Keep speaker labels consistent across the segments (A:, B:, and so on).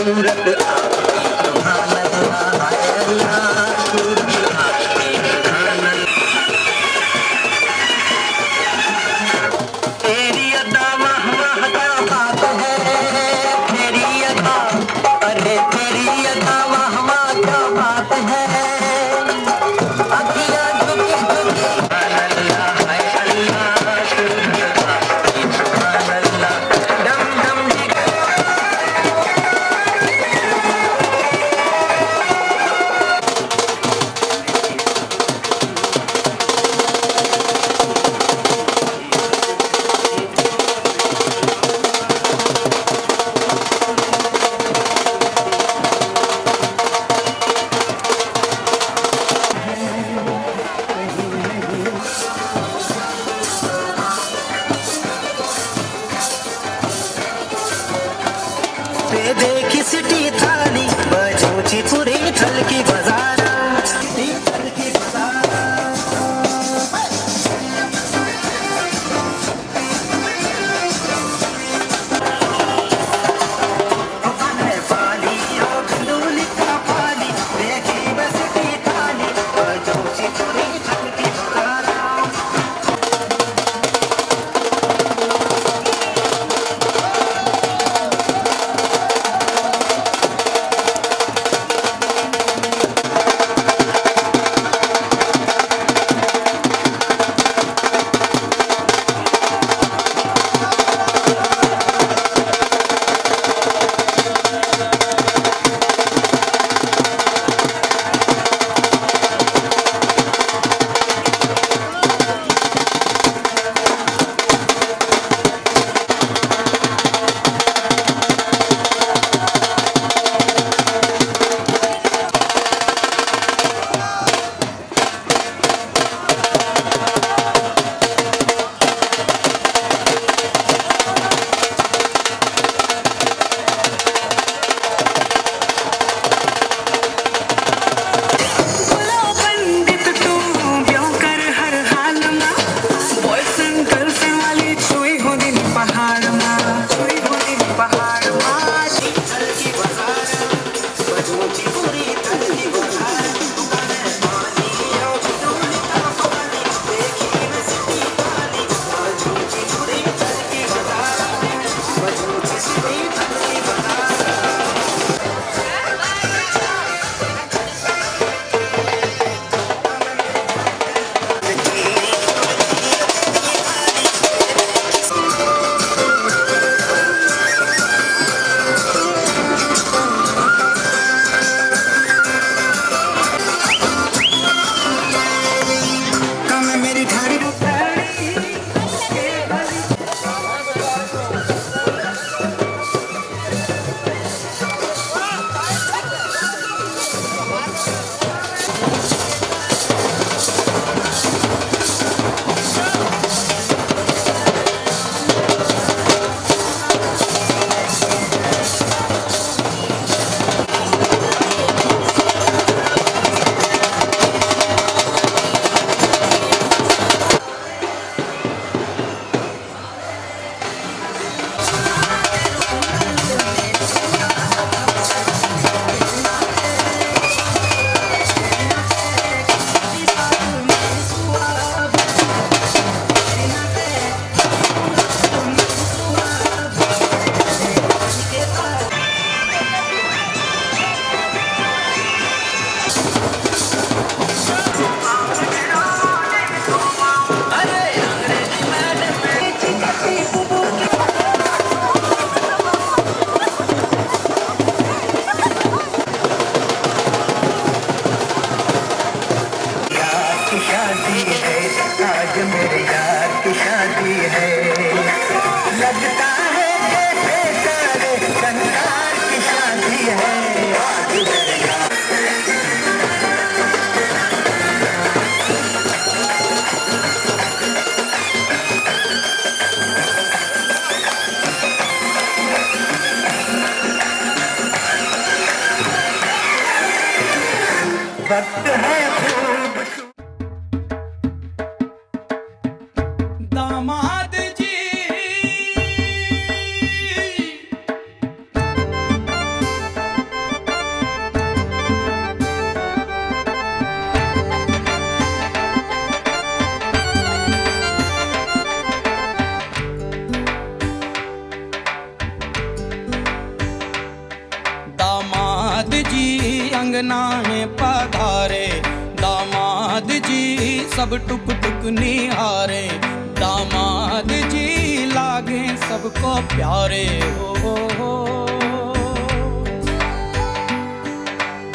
A: सूरत सुभान अल्लाह हाय अल्लाह सूरत आपकी सुभान अल्लाह। तेरी अदा वाह वाह क्या बात है, तेरी अदा, अरे तेरी अदा वाह वाह क्या बात है। अखियाँ झुकी झुकी सुभान अल्लाह हाय अल्लाह सूरत आपकी सुभान अल्लाह। डम डम जिगर पे देखी सिटी थाली बजूची पुरी थलकी बाजारा थलकी बाजारा पाली ओ गंदूली का पाली देखी बस सिटी थाली बजूची पुरी थलकी बाजारा।
B: जी अंगना में पधारे, दामाद जी सब टुक टुक निहारे, दामाद जी लागे सबको प्यारे हो।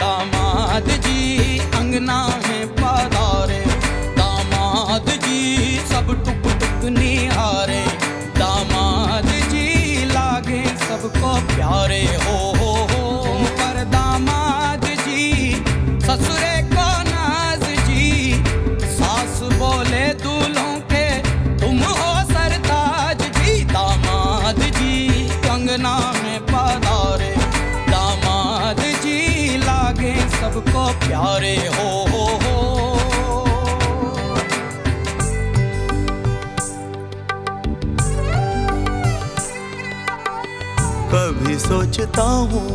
B: दामाद जी अंगना में पधारे, दामाद जी सब टुक टुक निहारे, दामाद जी लागे सबको प्यारे हो। पर दामाद जी ससुरे को नाज जी, सास बोले दूल्हों के तुम हो सरताज जी। दामाद जी अंगना में पधारे, दामाद जी लागे सबको प्यारे हो।
C: कभी सोचता हूँ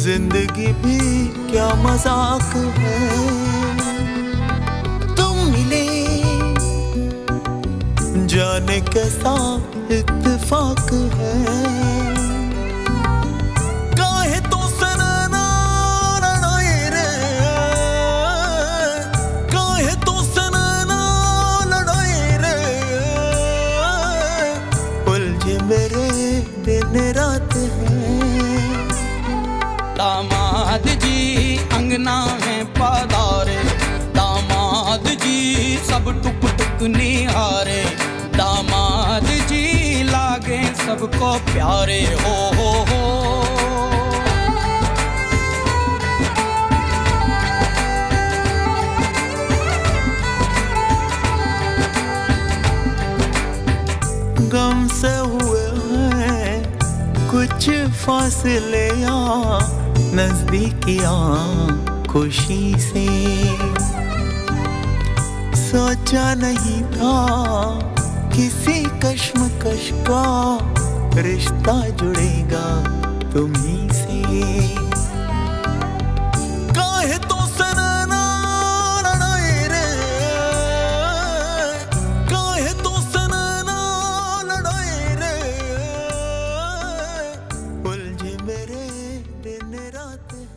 C: जिंदगी भी क्या मजाक है, तुम मिले जाने कैसा इत्तेफाक है। काहे तो सनना लड़ाए रे, काहे तो सनना लड़ाए रे, उलझे मेरे दिन रात है।
B: दामाद जी अंगना में पधारे, दामाद जी सब टुक टुक निहारे, दामाद जी लागे सबको प्यारे हो।
C: गम से हुए हैं कुछ फासले या नजदीकियां, खुशी से सोचा नहीं था किसी कश्मकश का रिश्ता जुड़ेगा तुम्ही से। काहे तो सनना लड़ाए रे, काहे तो सनना लड़ाए रे, उलझे मेरे दिन रात है।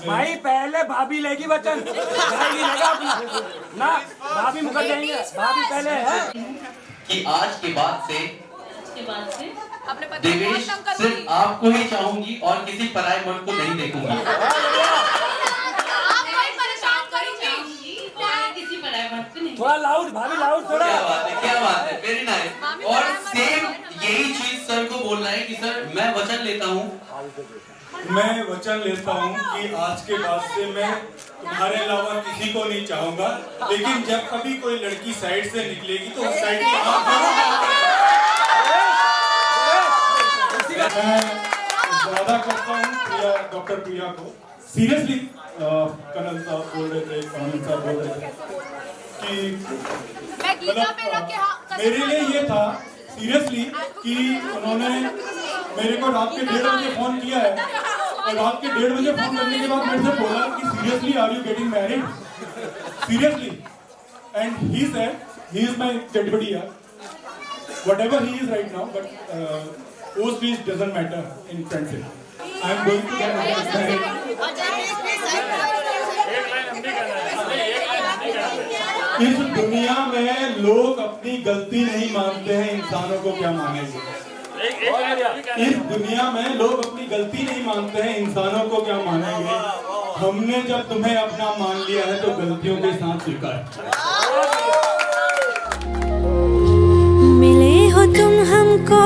D: भाई पहले भाभी लेगी वचन, भाई लेगा अपना ना, भाभी मुकर जाएंगे, भाभी पहले है
E: कि आज के बाद से
F: अपने पति को
E: देवेश
F: तंग कर
E: सिर्फ आपको ही चाहूंगी और किसी पराये मर्द को नहीं देखूंगी।
F: आप कोई परेशान करूंगी किसी पराये मर्द को नहीं।
D: थोड़ा लाउड, भाभी लाउड थोड़ा।
E: क्या बात है, वेरी नाइस। और सेम यही चीज सर को बोलना है कि सर मैं वचन लेता हूँ,
G: मैं वचन लेता हूँ कि आज के बाद से मैं तुम्हारे अलावा किसी को नहीं चाहूंगा, लेकिन जब कभी कोई लड़की साइड से निकलेगी तो उस साइड की मैं ज्यादा करता हूँ डॉक्टर प्रिया को। सीरियसली कनल साहब बोल रहे थे, कानन साहब बोल रहे थे कि
F: मैं गीता पे रख के
G: मेरे लिए ये था सीरियसली कि उन्होंने मेरे को रात के 1:30 बजे फोन किया है और रात के 1:30 बजे फोन करने के बाद मेरे से बोला कि seriously are you getting married, seriously, and he said he is my चटपटिया, whatever he is right now, but those things doesn't matter in friendship. I am going to get married. इस दुनिया में लोग अपनी गलती नहीं मानते हैं, इंसानों को क्या मानेंगे। इस दुनिया में लोग अपनी गलती नहीं मानते हैं, इंसानों को क्या मानेंगे। हमने जब तुम्हें अपना मान लिया है तो गलतियों के साथ स्वीकार।
H: मिले हो तुम हमको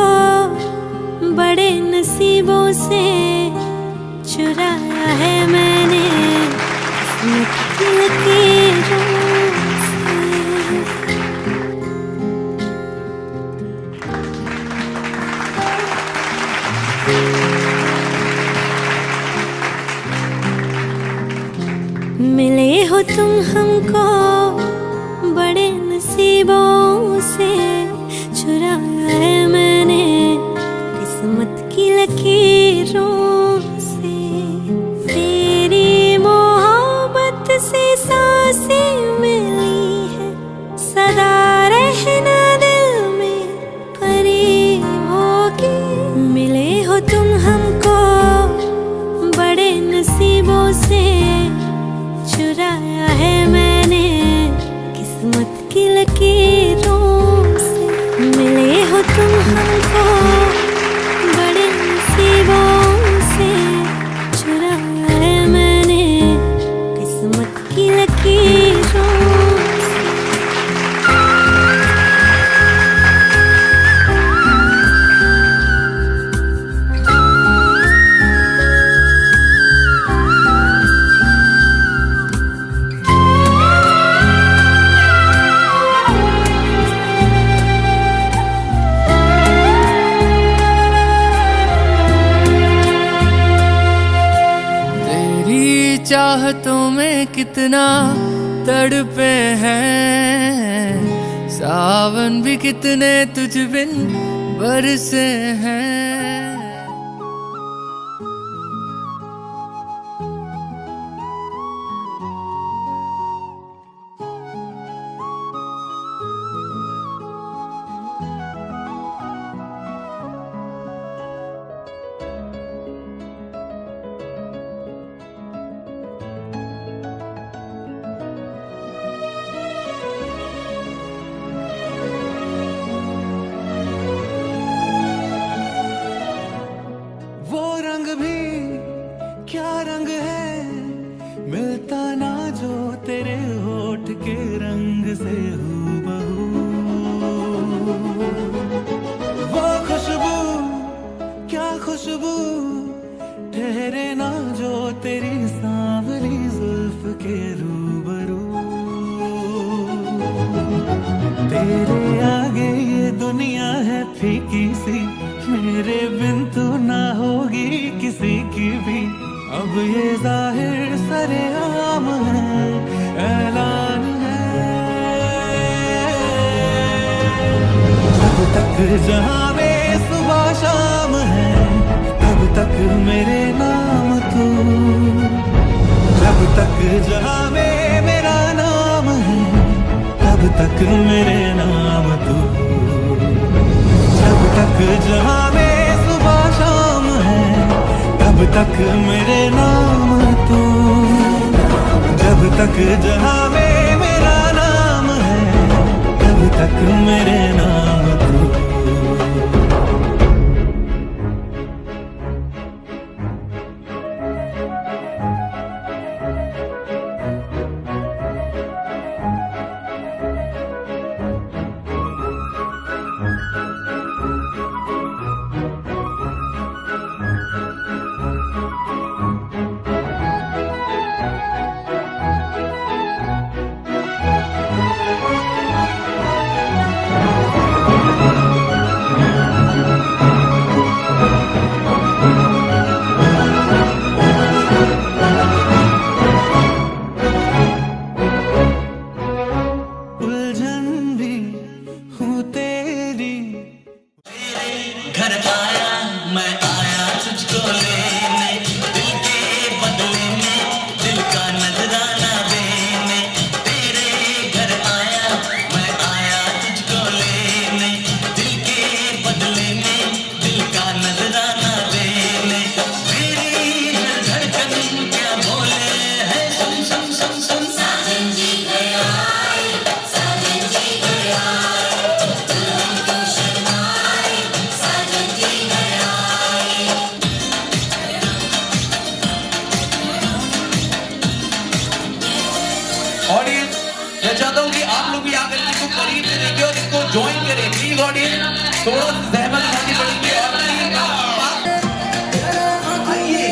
H: बड़े नसीबों से, चुराया है मैंने किस्मत की लकीरों से। मिले हो तुम हमको बड़े नसीबों से, चुराया है मैंने किस्मत की लकीरों से। तेरी मोहब्बत से सांसें मिली है, सदा रहना दिल में करीब होगी। मिले हो तुम हमको बड़े नसीबों से, चुराया है मैंने किस्मत की लकीरों से। मिले हो तुम हमको बड़े नसीबों से, चुराया है मैंने किस्मत की लकीरों से।
B: चाहतों में कितना तड़पे हैं, सावन भी कितने तुझ बिन बरसे हैं।
C: क्या रंग है मिलता ना जो तेरे होठ के रंग से हूबहू। वो खुशबू क्या खुशबू ठहरे ना जो तेरी सांवली जुल्फ के रूबरू। तेरे आगे ये दुनिया है फीकी सी, मेरे बिन तो ना होगी किसी की भी। अब ये जाहिर सरेआम है, ऐलान है। जब तक जहां में सुबह शाम है, तब तक मेरे नाम तू। जब तक जहां में मेरा नाम है, तब तक मेरे नाम तू। जब तक जहां में सुबह शाम है, तब तक मेरे नाम तू। तक जहां में मेरा नाम है, तब तक मेरे नाम तू।
A: घर आया मैं आया तुझको लेने, दिल के बदले में दिल का नजराना देने। तेरे घर आया मैं आया तुझको लेने, दिल के बदले में दिल का नजराना देने। मेरी हर धड़कन क्या बोले है सुन सुन सुन सुन। साजन जी घर आए, साजन जी घर आए, दुल्हन को शर्माए, साजन जी घर आए।
E: ऑडियंस, मैं चाहता हूँ कि आप लोग भी आकर इसको करीब से देखें और इसको ज्वाइन करें। प्लीज ऑडियंस, थोड़ा सा सहमत उठानी पड़ेगी और आइए,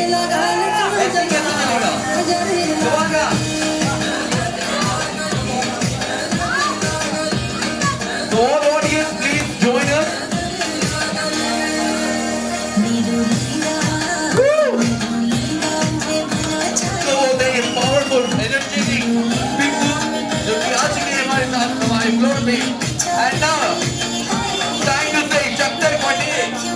E: ऐसे कैसे चलेगा? सुबह का तो all audience, please join us. तो बोलते हैं powerful, energetic people जो कि आ चुके हैं हमारे साथ हमारे फ्लोर पे। And now, time to say chapter 48.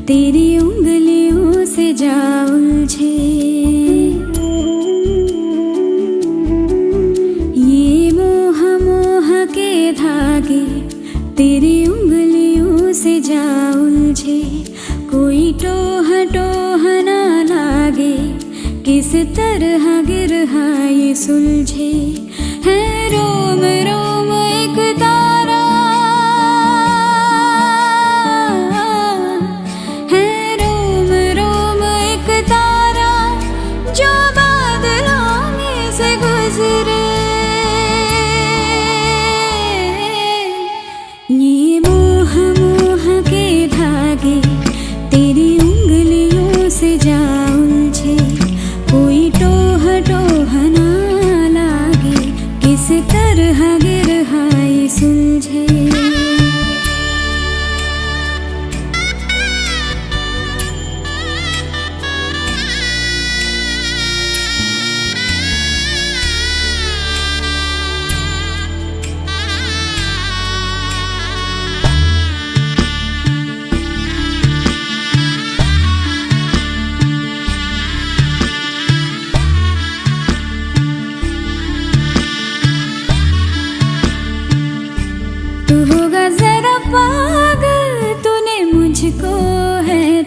H: तेरी उंगलियों से जा उलझे, ये मोह मोह के धागे तेरी उंगलियों से जा उलझे। कोई टोह टोह ना लागे, किस तरह गिरहा ये सुलझे। है रोम रोम एक तारा, है रोम रोम एक तारा जो बादलों में से गुजरे। ये मोह मोह के धागे तेरी उंगलियों से जा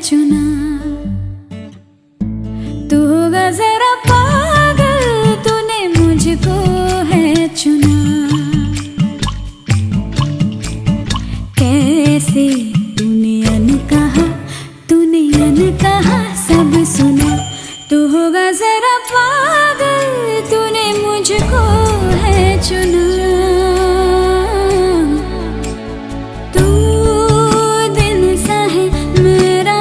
H: चुना। तू होगा जरा पागल, तूने मुझको है चुना। कैसे तूने अनकहा सब सुना। तू होगा जरा पागल, तूने मुझको है चुना। तू दिन सा है मेरा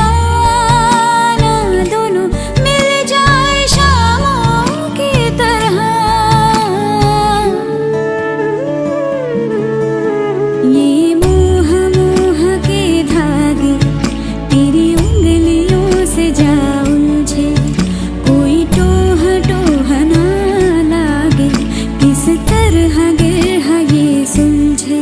H: आना, दोनों मिल जाए शामों की तरह। ये मोह मोह के धागे तेरी उंगलियों से जा उलझे। कोई टोह टोह ना लागे, किस तरह गिरह ये सुलझे।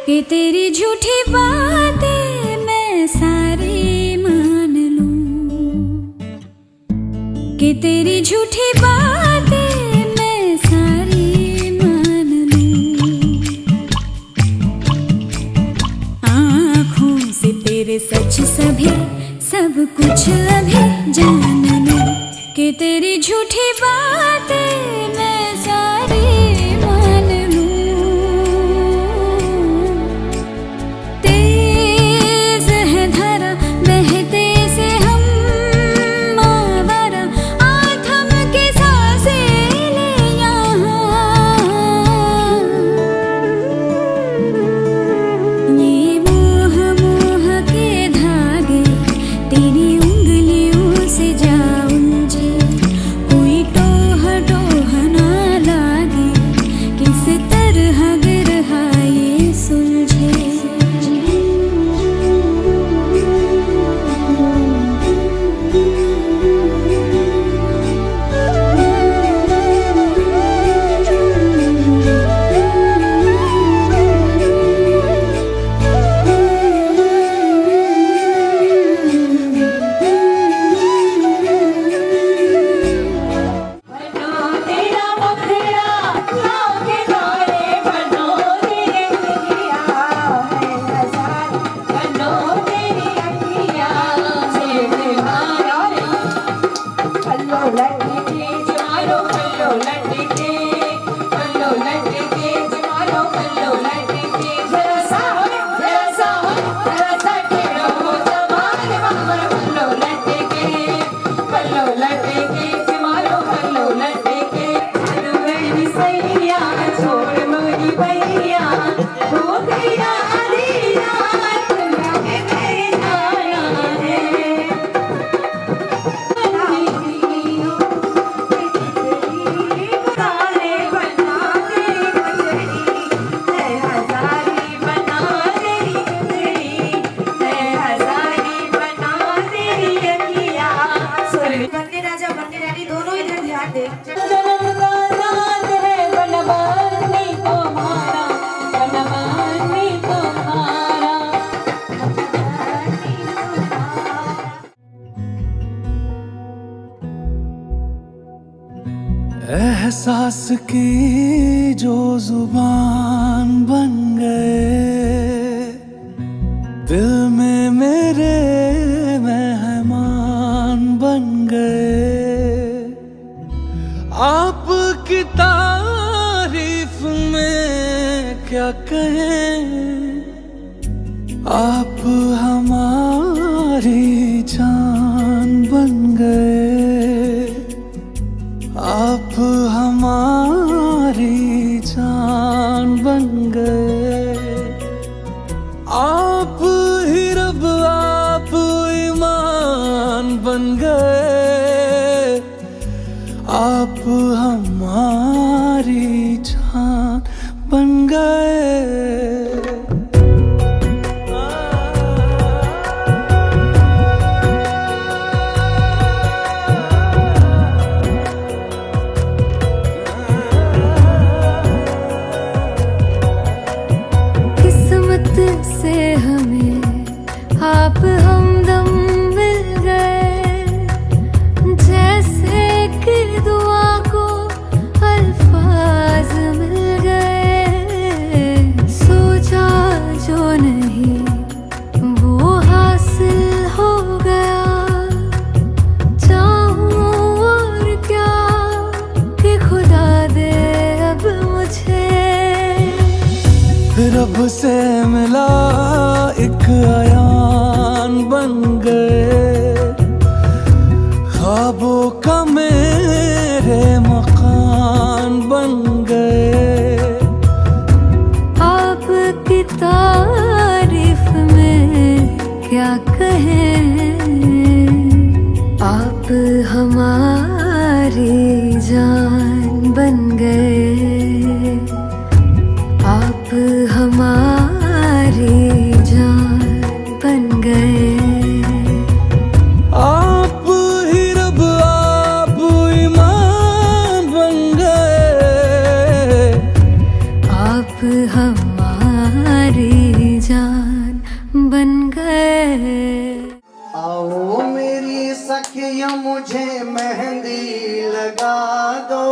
H: कि तेरी झूठी बातें मैं सारी मान लूं। कि तेरी झूठी बातें मैं सारी मान लूं। आँखों से तेरे सच सभी सब कुछ अभी जान लूं। कि तेरी झूठी बातें मैं सारी मान लूं। तेज है धारा बहते से हम मावरा, आथम के सांसें ले यहाँ। ये मोह मोह के धागे तेरी उंगलियों से जा उलझे। कोई टोह टोह ना लागे, किस तरह गिरह ये सुलझे।
F: बनने राजा बनने रानी दोनों इधर ध्यान दे।
I: जन्म का नाम है बनवानी तुम्हारा, बनवानी तुम्हारा।
C: एहसास की जो जुबान बन गए, दिल में मेरे मेहमान बन गए। आपकी तारीफ में क्या कहें, आप हमारी जान बन गए। आप हमारी जान बन गए। आप ही रब आप ईमान बन गए। आप हमारी जान बन गए। से मिला एक अयान बन गए, ख्वाबों का मेरे मकान बन गए।
H: आपकी तारीफ में क्या कहें, आप हमारी जान बन गए, आप हमारी जान बन गए।
C: आप ही रब आप ईमान बन गए,
H: आप हमारी जान बन गए।
J: आओ मेरी सखियों मुझे मेहंदी लगा दो,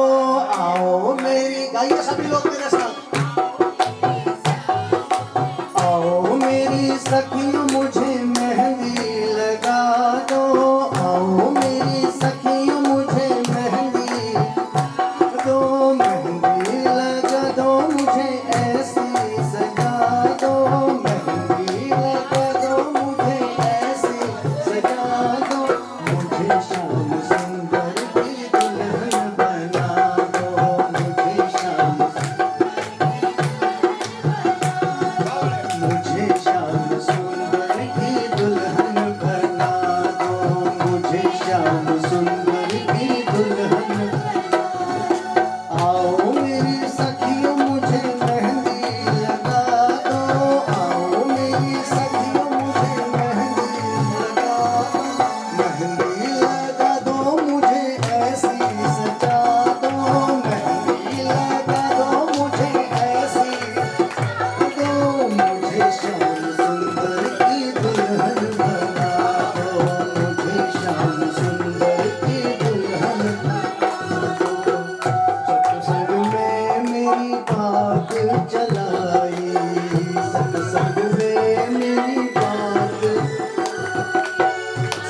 J: आओ मेरी, गाइए सभी लोग मेरे साथ। आओ मेरी सखियों मुझे मेहंदी लगा दो, आओ मेरी सखियों मुझे मेहंदी दो, मेहंदी लगा दो मुझे ऐसी सजा दो, मेहंदी लगा दो मुझे ऐसी सजा दो, मुझे शाम सुंदर की दुल्हन बना दो, मुझे शाम सुंदर की दुल्हन बना दो, मुझे श्याम सुंदर की दुल्हन। आओ मेरी सखियों मुझे मेहंदी लगा दो, आओ मेरी सखियों मुझे मेहंदी लगा दो, मेहंदी लगा दो मुझे ऐसी सजा दो, मेहंदी लगा दो मुझे ऐसी दो, मुझे श्याम सुंदर की दुल्हन बना दो, मुझे श्याम सुंदर की दुल्हन बना दो। सत्संग में मेरी बात चलाई, सत्संग में मेरी बात,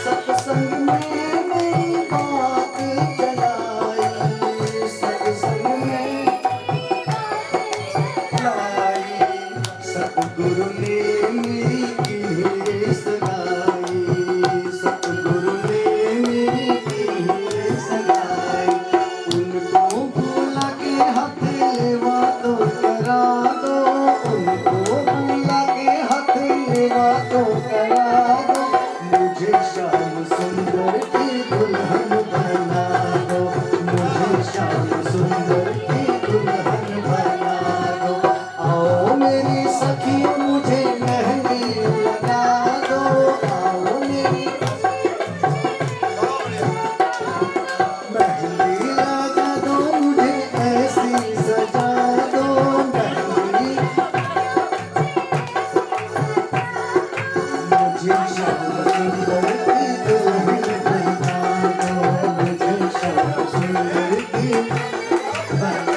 J: सत्संग में मेरी बात चलाई, सत्संग में लाई, सतगुरु ने मेरी की सगाई, सतगुरु ने मेरी की सगाई, उनको भूला के हाथ लेवा तो करा दो, उनको भूला के हाथ लेवा तो करा दो, मुझे श्याम सुंदर की दुल्हन बना दो, मुझे श्याम सुंदर की दुल्हन बना दो। आओ मेरी सखियों मुझे मेहंदी लगा दो, आओ मेरी मेहंदी लगा दो मुझे ऐसी सजा दो, मेहंदी मुझे श्याम सुंदर की दुल्हन बना दो, मुझे श्याम सुंदर की बना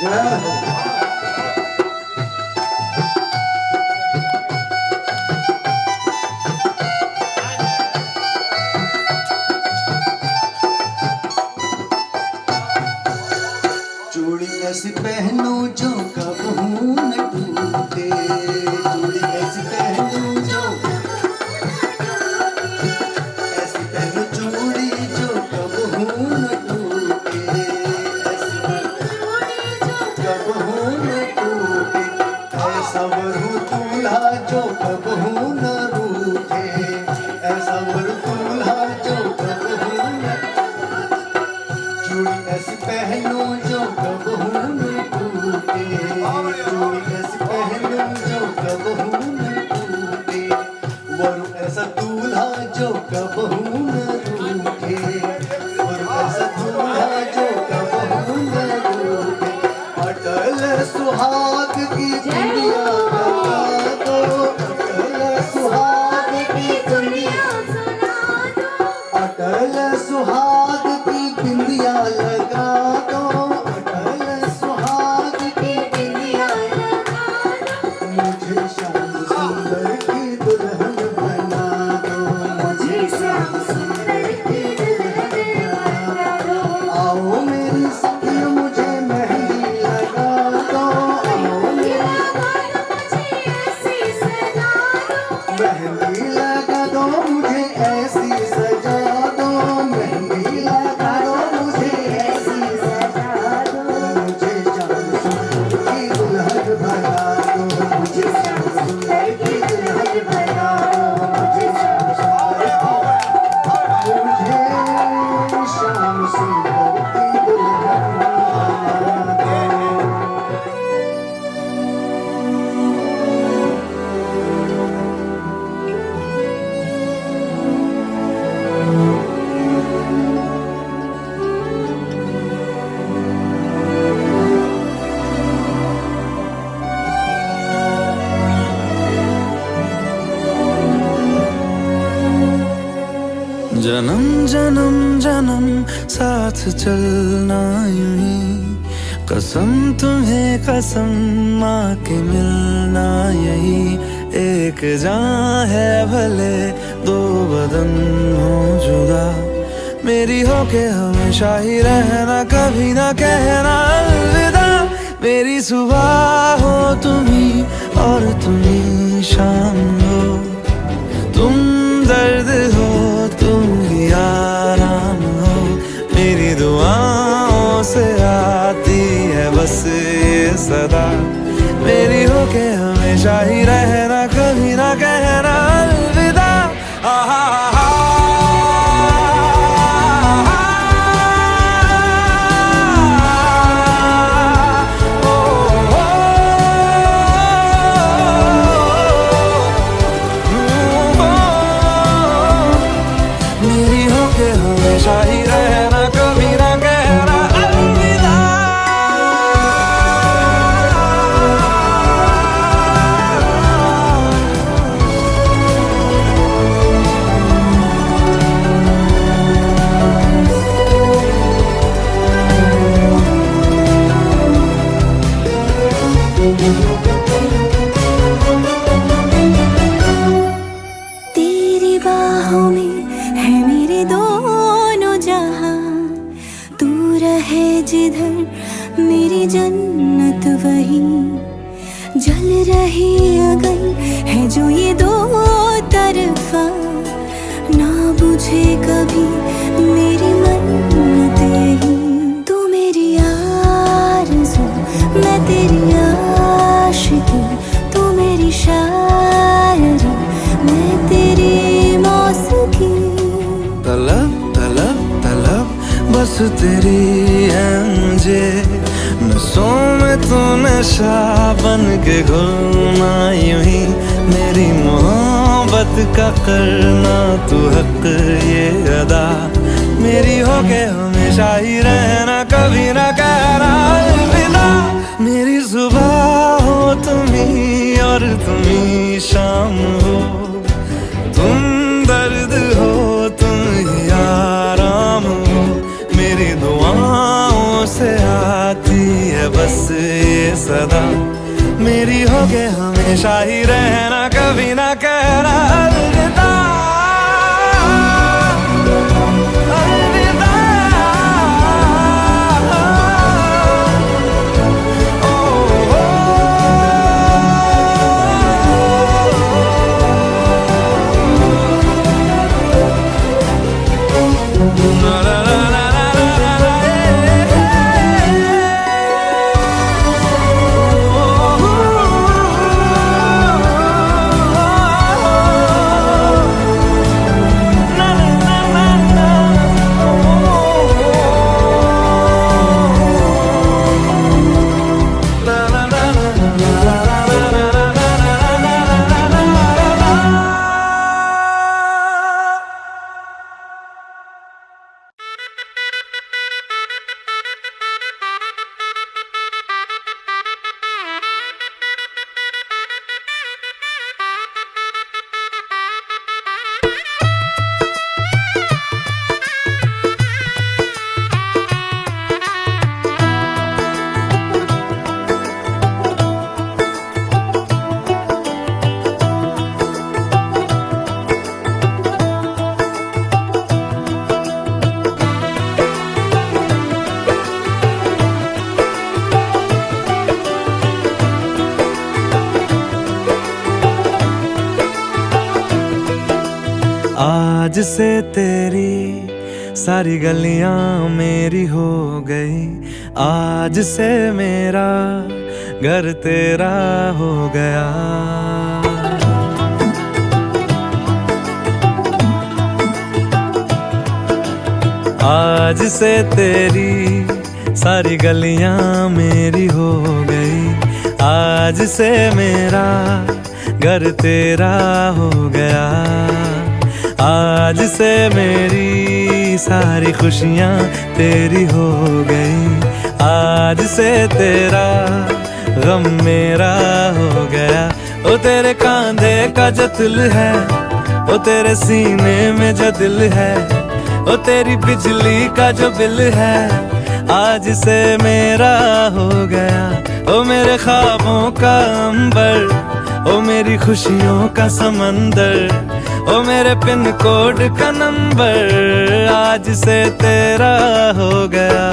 J: जय हो। चूड़ी ऐसी पहनो जो कबहू न टूटे, चूड़ी ऐसी पहनो जो ऐसी पहनो चूड़ी जो कबहू न टूटे, ऐसी कबहू न टूटे, ऐसा वरू दूल्हा जो कबहू न रूठे, ऐसा वरू दूल्हा जो कबहू न, चूड़ी ऐसी पहनो जो कबहू न टूटे, चूड़ी ऐसी पहनो जो कबहू न टूटे, वरू ऐसा दूल्हा जो कबहू न रूठे, वरू ऐसा दूल्हा जो कबहू न रूठे, अटल सुहाग की गुड़िया लगा दो, अटल
C: जन्म जन्म जन्म साथ चलना यूं ही, कसम तुम्हें कसम माँ के मिलना यही। एक जान है भले दो बदन हो जुदा, मेरी हो के हमेशा ही रहना, कभी ना कहना अलविदा। मेरी सुबह हो तुम्ही और तुम्ही शाम हो, तुम दर्द हो तुम ही आराम हो। मेरी दुआओं से आती है बस ये सदा, मेरी हो के हमेशा ही रहना, कभी ना कहना अलविदा। मेरी हो के हमेशा ही रहना, कभी ना कहना अलविदा।
H: तेरी बाहों में है मेरे दोनों जहां, तू रहे जिधर मेरी जन्नत वही। जल रही अगर है जो ये दो तरफा, ना बुझे कभी मेरी मन्नत यही। तू मेरी आरज़ू मैं तेरी आशिकी, तू मेरी शायरी मैं तेरी मौसीकी।
C: तलब तलब तलब बस तेरी है मुझे, नसों में तू नशा बन के घुलना यूं ही। मेरी मोहब्बत का करना तू हक ये अदा, मेरी हो के हमेशा ही रहना, कभी ना कहना अलविदा। मेरी सुबह हो तुम्ही और तुम्ही शाम हो, तुम दर्द हो तुम ही आराम हो। मेरी दुआओं से आती है बस ये सदा, मेरी हो के हमेशा ही रहना, कभी ना कहना अलविदा। अलविदा। आज से तेरी सारी गलियां मेरी हो गई, आज से मेरा घर तेरा हो गया। आज से तेरी सारी गलियां मेरी हो गई, आज से मेरा घर तेरा हो गया। आज से मेरी सारी खुशियाँ तेरी हो गई, आज से तेरा गम मेरा हो गया। ओ तेरे कांधे का जो दिल है, ओ तेरे सीने में जो दिल है, ओ तेरी बिजली का जो बिल है आज से मेरा हो गया। ओ मेरे ख्वाबों का अंबर, ओ मेरी खुशियों का समंदर, ओ मेरे पिन कोड का नंबर आज से तेरा हो गया।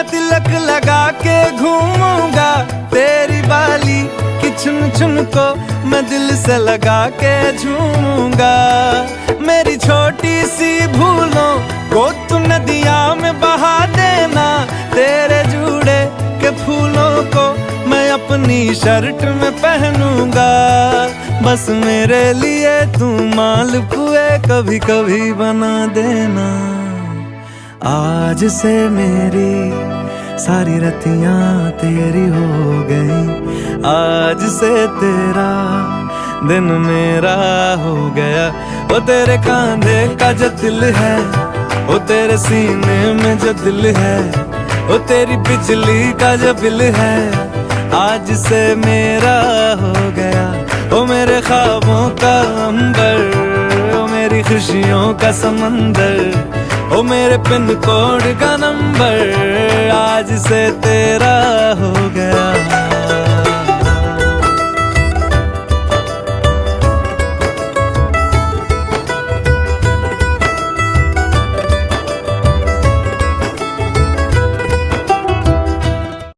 C: तिलक लगा के घूमूंगा, तेरी बाली की चुन चुन को मैं दिल से लगा के झूमूंगा। मेरी छोटी सी भूलों को तू नदिया में बहा देना, तेरे जूड़े के फूलों को मैं अपनी शर्ट में पहनूंगा। बस मेरे लिए तू मालपुए कभी कभी बना देना। आज से मेरी सारी रतियां तेरी हो गई, आज से तेरा दिन मेरा हो गया। वो तेरे कांधे का जो दिल है, वो तेरे सीने में जो दिल है, वो तेरी बिजली का जो बिल है आज से मेरा हो गया। वो मेरे ख्वाबों का अंबर, वो मेरी खुशियों का समंदर, ओ मेरे पिन कोड का नंबर आज से तेरा हो